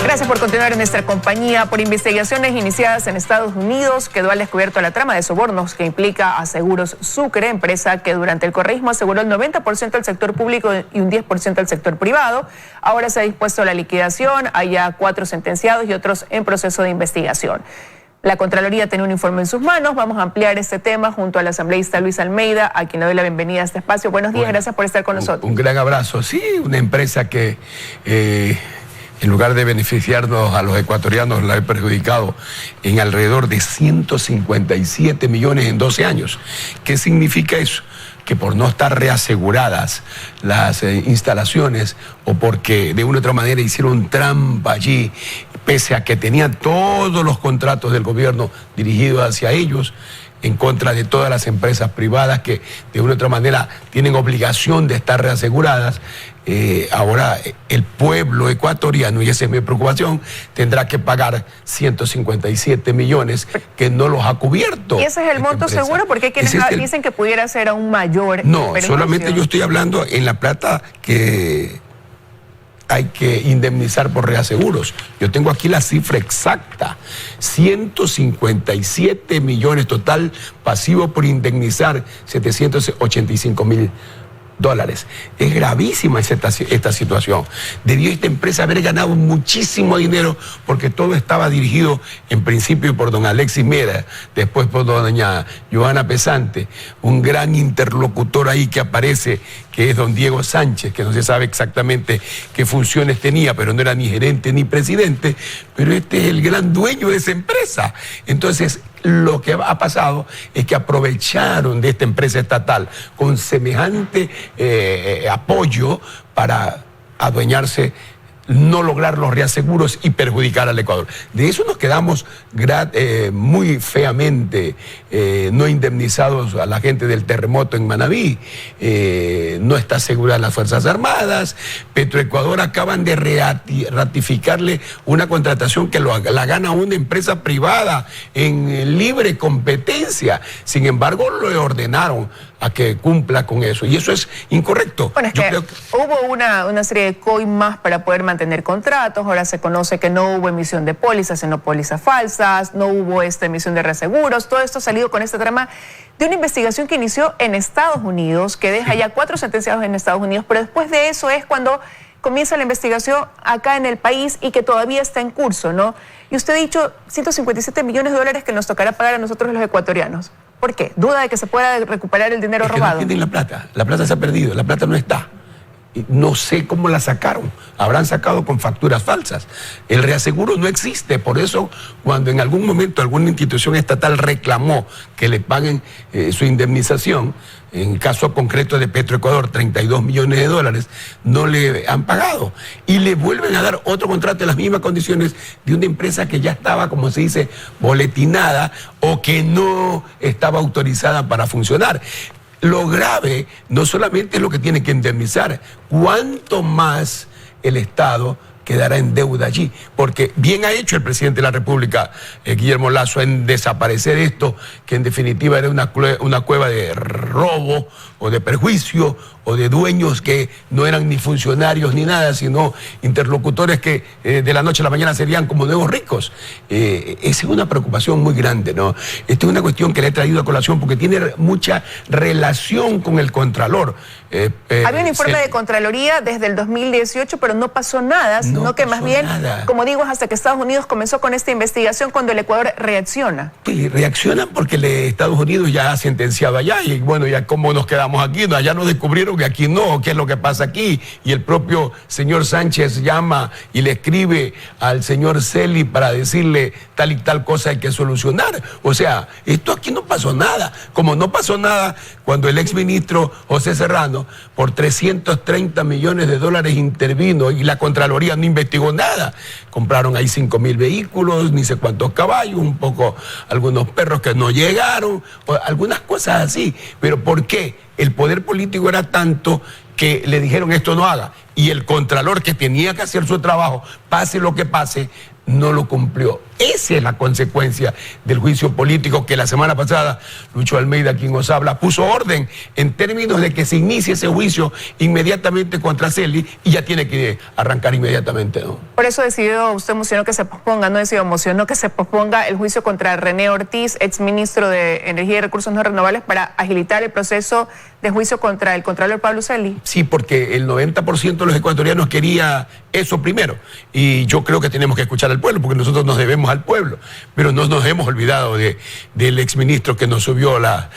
Gracias por continuar en nuestra compañía. Por investigaciones iniciadas en Estados Unidos, quedó al descubierto la trama de sobornos que implica a Seguros Sucre, empresa que durante el correísmo aseguró el 90% al sector público y un 10% al sector privado. Ahora se ha dispuesto la liquidación, hay ya 4 sentenciados y otros en proceso de investigación. La Contraloría tiene un informe en sus manos. Vamos a ampliar este tema junto al asambleísta Luis Almeida, a quien le doy la bienvenida a este espacio. Buenos días, gracias por estar con nosotros. Un gran abrazo. Sí, una empresa que en lugar de beneficiarnos a los ecuatorianos, la he perjudicado en alrededor de 157 millones en 12 años. ¿Qué significa eso? Que por no estar reaseguradas las instalaciones o porque de una u otra manera hicieron trampa allí, pese a que tenían todos los contratos del gobierno dirigidos hacia ellos, en contra de todas las empresas privadas que de una u otra manera tienen obligación de estar reaseguradas, ahora el pueblo ecuatoriano, y esa es mi preocupación, tendrá que pagar 157 millones que no los ha cubierto. ¿Y ese es el monto empresa seguro? Porque hay quienes dicen que pudiera ser aún mayor. No, solamente yo estoy hablando en la plata que hay que indemnizar por reaseguros. Yo tengo aquí la cifra exacta, 157 millones total, pasivo por indemnizar 785.000 dólares. Es gravísima esta situación. Debió esta empresa haber ganado muchísimo dinero porque todo estaba dirigido en principio por don Alexis Mera, después por doña Joana Pesante, un gran interlocutor ahí que aparece, que es don Diego Sánchez, que no se sabe exactamente qué funciones tenía, pero no era ni gerente ni presidente, pero este es el gran dueño de esa empresa. Entonces, lo que ha pasado es que aprovecharon de esta empresa estatal con semejante apoyo para adueñarse, no lograr los reaseguros y perjudicar al Ecuador. De eso nos quedamos muy feamente no indemnizados a la gente del terremoto en Manabí. No está segura las Fuerzas Armadas. Petroecuador acaban de ratificarle una contratación que la gana una empresa privada en libre competencia. Sin embargo, le ordenaron a que cumpla con eso, y eso es incorrecto. Bueno, creo que hubo una serie de coimas para poder mantener contratos. Ahora se conoce que no hubo emisión de pólizas, sino pólizas falsas, no hubo emisión de reaseguros. Todo esto ha salido con esta trama de una investigación que inició en Estados Unidos, que deja ya 4 sentenciados en Estados Unidos, pero después de eso es cuando comienza la investigación acá en el país y que todavía está en curso, ¿no? Y usted ha dicho 157 millones de dólares que nos tocará pagar a nosotros los ecuatorianos. ¿Por qué? ¿Duda de que se pueda recuperar el dinero robado? No tienen la plata se ha perdido, la plata no está. No sé cómo la sacaron, habrán sacado con facturas falsas. El reaseguro no existe, por eso cuando en algún momento alguna institución estatal reclamó que le paguen su indemnización, en caso concreto de Petroecuador, 32 millones de dólares, no le han pagado. Y le vuelven a dar otro contrato en las mismas condiciones de una empresa que ya estaba, como se dice, boletinada o que no estaba autorizada para funcionar. Lo grave no solamente es lo que tiene que indemnizar, cuánto más el Estado quedará en deuda allí, porque bien ha hecho el presidente de la República, Guillermo Lasso, en desaparecer esto, que en definitiva era una cueva de robo o de perjuicio o de dueños que no eran ni funcionarios ni nada, sino interlocutores que de la noche a la mañana serían como nuevos ricos. Esa es una preocupación muy grande, ¿no? Esta es una cuestión que le he traído a colación porque tiene mucha relación con el Contralor. Había un informe de Contraloría desde el 2018, pero no pasó nada, sino que más bien, como digo, hasta que Estados Unidos comenzó con esta investigación cuando el Ecuador reacciona. Sí, reaccionan porque Estados Unidos ya ha sentenciado allá y bueno, ya cómo nos quedamos aquí, ¿no? Allá nos descubrieron que aquí no, qué es lo que pasa aquí, y el propio señor Sánchez llama y le escribe al señor Celi para decirle tal y tal cosa hay que solucionar. O sea, esto aquí no pasó nada, como no pasó nada cuando el exministro José Serrano por 330 millones de dólares intervino y la Contraloría no investigó nada. Compraron ahí 5.000 vehículos, ni sé cuántos caballos, un poco algunos perros que no llegaron, algunas cosas así. Pero ¿por qué? El poder político era tanto que le dijeron esto no haga. y el contralor que tenía que hacer su trabajo, pase lo que pase, no lo cumplió. Esa es la consecuencia del juicio político que la semana pasada Lucho Almeida, quien os habla, puso orden en términos de que se inicie ese juicio inmediatamente contra Celi y ya tiene que arrancar inmediatamente, ¿no? Por eso decidió, usted emocionó que se posponga, no decidió, emocionó que se posponga el juicio contra René Ortiz, exministro de Energía y Recursos No Renovables, para agilitar el proceso de juicio contra el contralor Pablo Celi. Sí, porque el 90% de los ecuatorianos quería eso primero. Y yo creo que tenemos que escuchar al pueblo, porque nosotros nos debemos al pueblo. Pero no nos hemos olvidado del exministro que nos subió las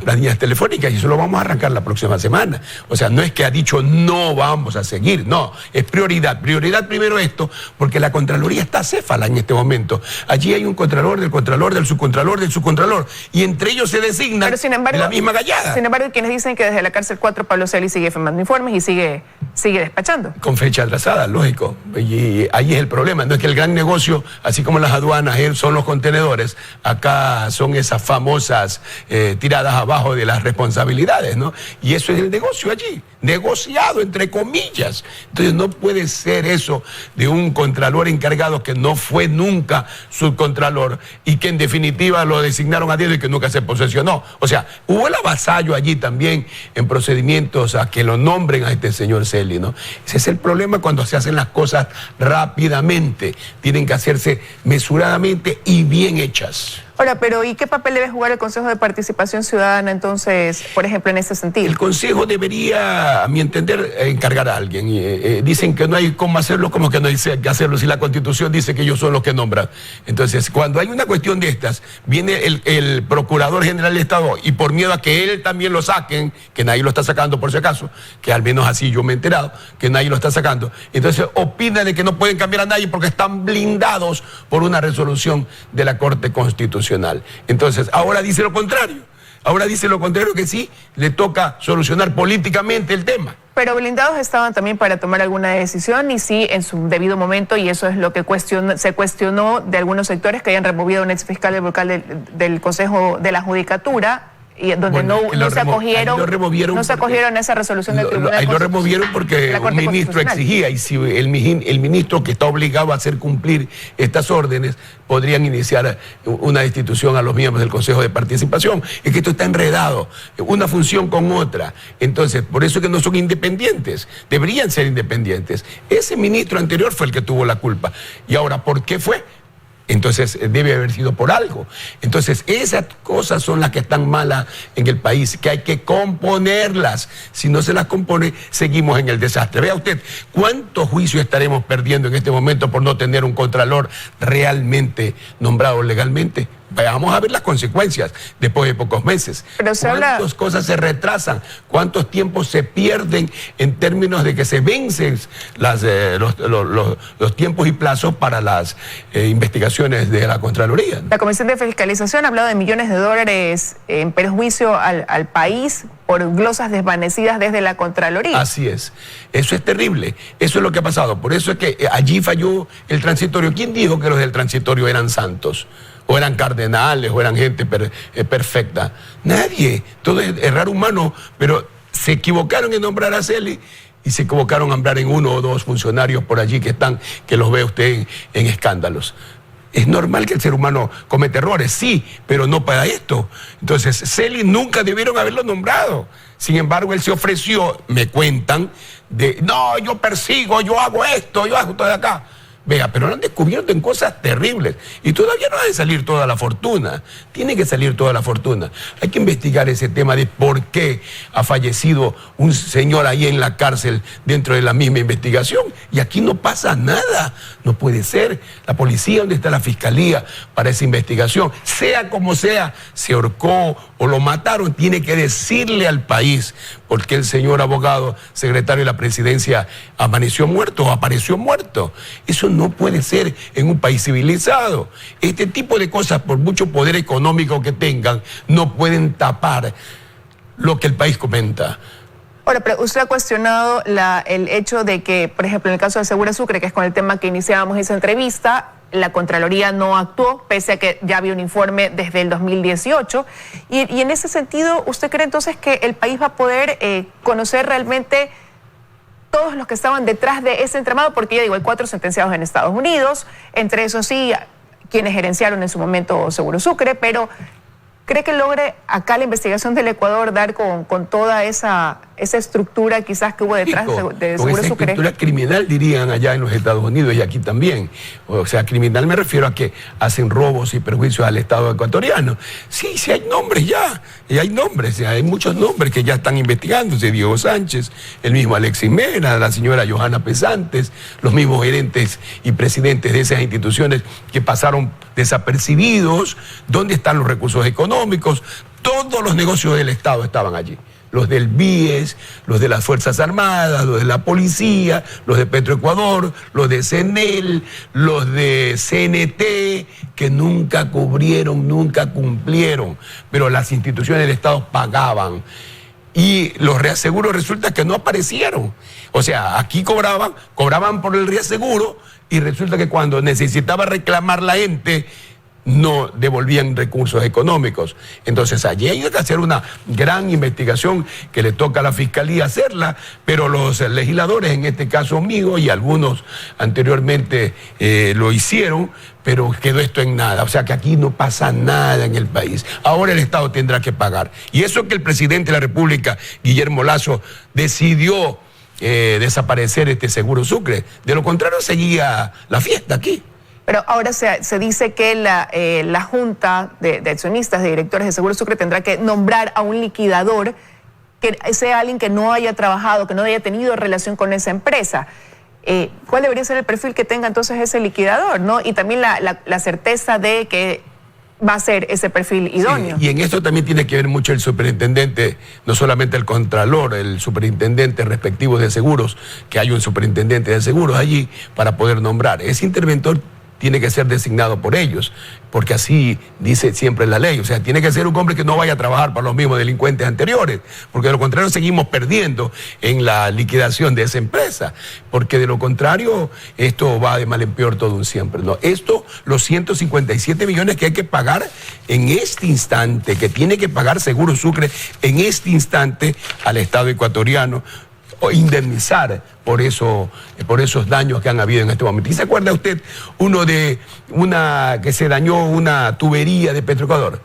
planillas telefónicas, y eso lo vamos a arrancar la próxima semana. O sea, no es que ha dicho no vamos a seguir, no, es prioridad. Prioridad primero esto, porque la Contraloría está acéfala en este momento. Allí hay un contralor, del subcontralor, del subcontralor, y entre ellos se designan la misma gallada. Sin embargo, quienes dicen que desde la cárcel 4 Pablo Celi sigue firmando informes y sigue despachando. Con fecha atrasada, lógico. Y ahí es el problema. No es que el gran negocio, así como las aduanas son los contenedores, acá son esas famosas tiradas abajo de las responsabilidades, ¿no? Y eso es el negocio allí, negociado entre comillas. Entonces no puede ser eso de un contralor encargado que no fue nunca subcontralor y que en definitiva lo designaron a dedo y que nunca se posesionó. O sea, hubo el avasallo allí también en procedimientos a que lo nombren a este señor Celi, ¿no? Ese es el problema cuando se hacen las cosas rápidamente. Tienen que hacerse mesuradamente y bien hechas. Ahora, pero ¿y qué papel debe jugar el Consejo de Participación Ciudadana entonces, por ejemplo, en ese sentido? El Consejo debería, a mi entender, encargar a alguien. Dicen que no hay cómo hacerlo, como que no hay que hacerlo si la Constitución dice que ellos son los que nombran. Entonces, cuando hay una cuestión de estas, viene el Procurador General del Estado y por miedo a que él también lo saquen, que nadie lo está sacando por si acaso, que al menos así yo me he enterado, que nadie lo está sacando, entonces opinan de que no pueden cambiar a nadie porque están blindados por una resolución de la Corte Constitucional. Entonces, ahora dice lo contrario. Ahora dice lo contrario, que sí, le toca solucionar políticamente el tema. Pero blindados estaban también para tomar alguna decisión y sí en su debido momento, y eso es lo que se cuestionó de algunos sectores que hayan removido a un exfiscal del Consejo de la Judicatura, y donde no se acogieron a esa resolución del Tribunal Constitucional. Ahí lo removieron porque un ministro exigía, y si el ministro que está obligado a hacer cumplir estas órdenes, podrían iniciar una destitución a los miembros del Consejo de Participación. Es que esto está enredado, una función con otra. Entonces, por eso es que no son independientes, deberían ser independientes. Ese ministro anterior fue el que tuvo la culpa. Y ahora, ¿por qué fue? Entonces debe haber sido por algo. Entonces esas cosas son las que están malas en el país, que hay que componerlas. Si no se las compone, seguimos en el desastre. Vea usted, ¿cuántos juicios estaremos perdiendo en este momento por no tener un contralor realmente nombrado legalmente? Vamos a ver las consecuencias después de pocos meses. Pero ¿cuántas cosas se retrasan? ¿Cuántos tiempos se pierden en términos de que se vencen los tiempos y plazos para las investigaciones de la Contraloría? La Comisión de Fiscalización ha hablado de millones de dólares en perjuicio al país por glosas desvanecidas desde la Contraloría. Así es. Eso es terrible. Eso es lo que ha pasado. Por eso es que allí falló el transitorio. ¿Quién dijo que los del transitorio eran santos? O eran cardenales, o eran gente perfecta. Nadie. Todo es errar humano, pero se equivocaron en nombrar a Celi y se equivocaron en nombrar en uno o dos funcionarios por allí que los ve usted en escándalos. Es normal que el ser humano cometa errores, sí, pero no para esto. Entonces, Celi nunca debieron haberlo nombrado. Sin embargo, él se ofreció, me cuentan, no, yo persigo, yo hago esto, yo hago todo de acá. Vea, pero lo han descubierto en cosas terribles y todavía no ha de salir toda la fortuna. Tiene que salir toda la fortuna. Hay que investigar ese tema de por qué ha fallecido un señor ahí en la cárcel dentro de la misma investigación. Y aquí no pasa nada. No puede ser. La policía, ¿dónde está la fiscalía para esa investigación? Sea como sea, se ahorcó o lo mataron, tiene que decirle al país por qué el señor abogado, secretario de la presidencia, amaneció muerto o apareció muerto. Eso no puede ser en un país civilizado. Este tipo de cosas, por mucho poder económico que tengan, no pueden tapar lo que el país comenta. Ahora, pero usted ha cuestionado el hecho de que, por ejemplo, en el caso de Segura Sucre, que es con el tema que iniciábamos esa entrevista, la Contraloría no actuó, pese a que ya había un informe desde el 2018. Y en ese sentido, ¿usted cree entonces que el país va a poder conocer realmente todos los que estaban detrás de ese entramado, porque ya digo, hay 4 sentenciados en Estados Unidos, entre esos sí, quienes gerenciaron en su momento Seguro Sucre, pero ¿cree que logre acá la investigación del Ecuador dar con toda esa estructura quizás que hubo detrás de Seguro Sucre? Con esa estructura criminal, dirían allá en los Estados Unidos y aquí también. O sea, criminal me refiero a que hacen robos y perjuicios al Estado ecuatoriano. Sí, sí hay nombres ya, y hay nombres, hay muchos nombres que ya están investigándose. Diego Sánchez, el mismo Alexis Mena, la señora Johanna Pesantes, los mismos gerentes y presidentes de esas instituciones que pasaron desapercibidos. ¿Dónde están los recursos económicos? Todos los negocios del Estado estaban allí. Los del BIES, los de las Fuerzas Armadas, los de la Policía, los de Petroecuador, los de CNEL, los de CNT, que nunca cubrieron, nunca cumplieron, pero las instituciones del Estado pagaban. Y los reaseguros resulta que no aparecieron. O sea, aquí cobraban por el reaseguro y resulta que cuando necesitaba reclamar la gente, no devolvían recursos económicos. Entonces allí hay que hacer una gran investigación que le toca a la Fiscalía hacerla, pero los legisladores, en este caso mío y algunos anteriormente lo hicieron, pero quedó esto en nada. O sea que aquí no pasa nada en el país. Ahora el Estado tendrá que pagar. Y eso que el presidente de la República, Guillermo Lasso, decidió desaparecer este Seguro Sucre. De lo contrario seguía la fiesta aquí. Pero ahora se dice que la Junta de Accionistas, de Directores de Seguro Sucre, tendrá que nombrar a un liquidador que sea alguien que no haya trabajado, que no haya tenido relación con esa empresa. ¿Cuál debería ser el perfil que tenga entonces ese liquidador, ¿no? Y también la certeza de que va a ser ese perfil idóneo. Sí, y en esto también tiene que ver mucho el superintendente, no solamente el contralor, el superintendente respectivo de seguros, que hay un superintendente de seguros allí para poder nombrar. Ese interventor tiene que ser designado por ellos, porque así dice siempre la ley. O sea, tiene que ser un hombre que no vaya a trabajar para los mismos delincuentes anteriores, porque de lo contrario seguimos perdiendo en la liquidación de esa empresa, porque de lo contrario esto va de mal en peor todo un siempre, ¿no? Esto, los 157 millones que hay que pagar en este instante, que tiene que pagar Seguro Sucre en este instante al Estado ecuatoriano, o indemnizar por esos daños que han habido en este momento. ¿Y se acuerda usted que se dañó una tubería de Petroecuador?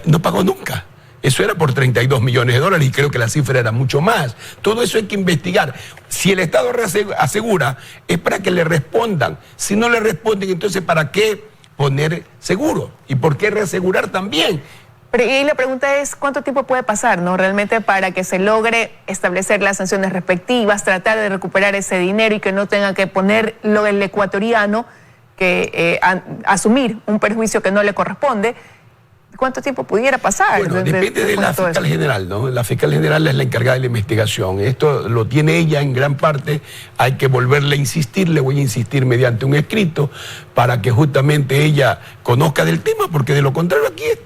No pagó nunca. Eso era por 32 millones de dólares y creo que la cifra era mucho más. Todo eso hay que investigar. Si el Estado asegura, es para que le respondan. Si no le responden, entonces ¿para qué poner seguro? ¿Y por qué reasegurar también? Pero y la pregunta es, ¿cuánto tiempo puede pasar, no? Realmente para que se logre establecer las sanciones respectivas, tratar de recuperar ese dinero y que no tenga que ponerlo el ecuatoriano, que asumir un perjuicio que no le corresponde. ¿Cuánto tiempo pudiera pasar? Bueno, depende de la fiscal general, ¿no? La fiscal general es la encargada de la investigación. Esto lo tiene ella en gran parte. Hay que volverle a insistir, le voy a insistir mediante un escrito para que justamente ella conozca del tema, porque de lo contrario aquí es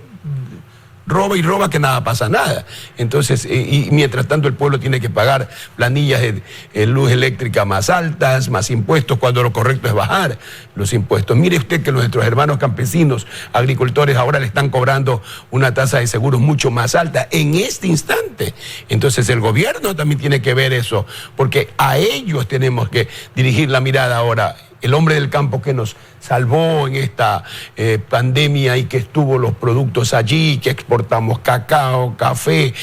roba y roba que nada pasa nada. Entonces, y mientras tanto el pueblo tiene que pagar planillas de luz eléctrica más altas, más impuestos, cuando lo correcto es bajar los impuestos. Mire usted que nuestros hermanos campesinos, agricultores, ahora le están cobrando una tasa de seguros mucho más alta en este instante. Entonces el gobierno también tiene que ver eso, porque a ellos tenemos que dirigir la mirada ahora. El hombre del campo que nos salvó en esta pandemia y que estuvo los productos allí, que exportamos cacao, café,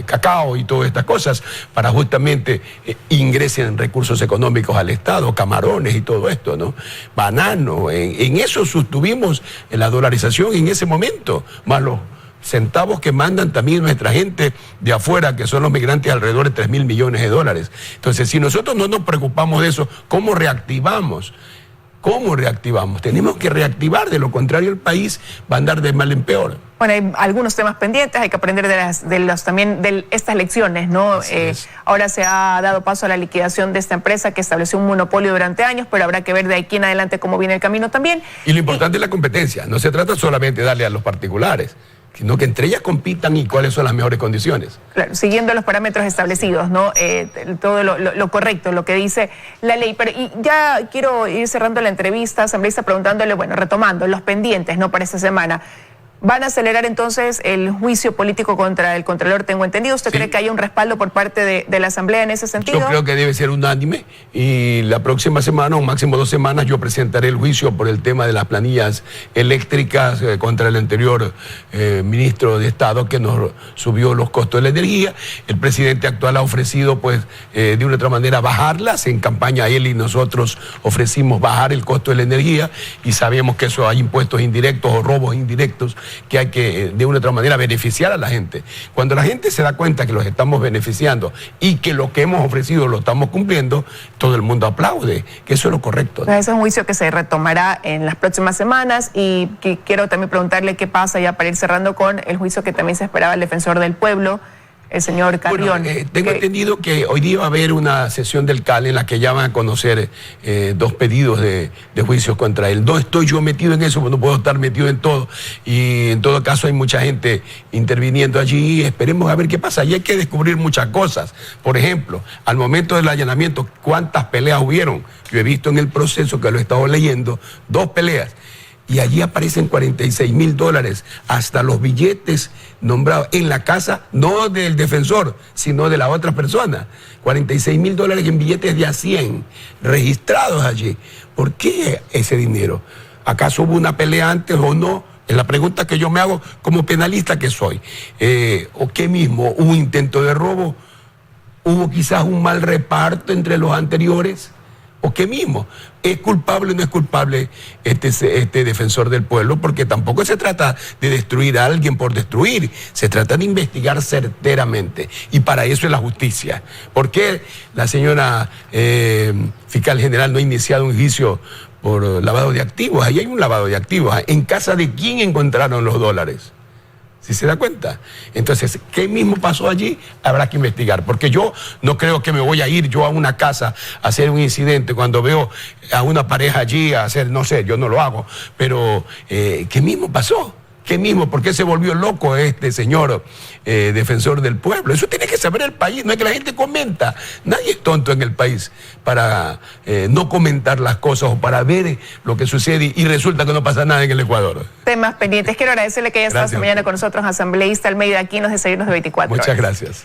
cacao y todas estas cosas, para justamente ingresen recursos económicos al Estado, camarones y todo esto, ¿no? Banano, en eso sostuvimos la dolarización en ese momento, más los centavos que mandan también nuestra gente de afuera, que son los migrantes, alrededor de 3.000 millones de dólares. Entonces, si nosotros no nos preocupamos de eso, ¿cómo reactivamos? ¿Cómo reactivamos? Tenemos que reactivar, de lo contrario el país va a andar de mal en peor. Bueno, hay algunos temas pendientes, hay que aprender de estas lecciones, ¿no? Ahora se ha dado paso a la liquidación de esta empresa que estableció un monopolio durante años, pero habrá que ver de aquí en adelante cómo viene el camino también. Y lo importante es la competencia, no se trata solamente de darle a los particulares, sino que entre ellas compitan y cuáles son las mejores condiciones. Claro, siguiendo los parámetros establecidos, ¿no? Todo lo correcto, lo que dice la ley. Pero y ya quiero ir cerrando la entrevista, asambleísta, preguntándole, bueno, retomando los pendientes, ¿no? Para esta semana. Van a acelerar entonces el juicio político contra el Contralor, tengo entendido. ¿Usted cree que haya un respaldo por parte de la Asamblea en ese sentido? Yo creo que debe ser unánime y la próxima semana o máximo 2 semanas yo presentaré el juicio por el tema de las planillas eléctricas contra el anterior ministro de Estado que nos subió los costos de la energía. El presidente actual ha ofrecido pues de una u otra manera bajarlas. En campaña él y nosotros ofrecimos bajar el costo de la energía y sabemos que eso hay impuestos indirectos o robos indirectos que hay que de una u otra manera beneficiar a la gente. Cuando la gente se da cuenta que los estamos beneficiando y que lo que hemos ofrecido lo estamos cumpliendo, todo el mundo aplaude, que eso es lo correcto. Ese es un juicio que se retomará en las próximas semanas y que quiero también preguntarle qué pasa ya para ir cerrando con el juicio que también se esperaba el defensor del pueblo, el señor Carrión. Bueno, tengo entendido que hoy día va a haber una sesión del CAL en la que ya van a conocer 2 pedidos de juicios contra él. No estoy yo metido en eso, no puedo estar metido en todo. Y en todo caso hay mucha gente interviniendo allí. Esperemos a ver qué pasa. Y hay que descubrir muchas cosas. Por ejemplo, al momento del allanamiento, ¿cuántas peleas hubieron? Yo he visto en el proceso, que lo he estado leyendo, 2 peleas. Y allí aparecen $46.000, hasta los billetes nombrados en la casa, no del defensor, sino de la otra persona. $46.000 en billetes de A100, registrados allí. ¿Por qué ese dinero? ¿Acaso hubo una pelea antes o no? Es la pregunta que yo me hago como penalista que soy. ¿O qué mismo? ¿Hubo un intento de robo? ¿Hubo quizás un mal reparto entre los anteriores? ¿O qué mismo? ¿Es culpable o no es culpable este defensor del pueblo? Porque tampoco se trata de destruir a alguien por destruir, se trata de investigar certeramente. Y para eso es la justicia. ¿Por qué la señora fiscal general no ha iniciado un juicio por lavado de activos? Ahí hay un lavado de activos. ¿En casa de quién encontraron los dólares? ¿Sí se da cuenta? Entonces, ¿qué mismo pasó allí? Habrá que investigar, porque yo no creo que me voy a ir yo a una casa a hacer un incidente cuando veo a una pareja allí a hacer, no sé, yo no lo hago, pero ¿qué mismo pasó? ¿Qué mismo? ¿Por qué se volvió loco este señor defensor del pueblo? Eso tiene que saber el país, no es que la gente comenta. Nadie es tonto en el país para no comentar las cosas o para ver lo que sucede y resulta que no pasa nada en el Ecuador. Temas pendientes. Quiero agradecerle que haya estado esta mañana con nosotros, asambleísta Almeida, aquí en los Desayunos de 24 Horas. Muchas gracias.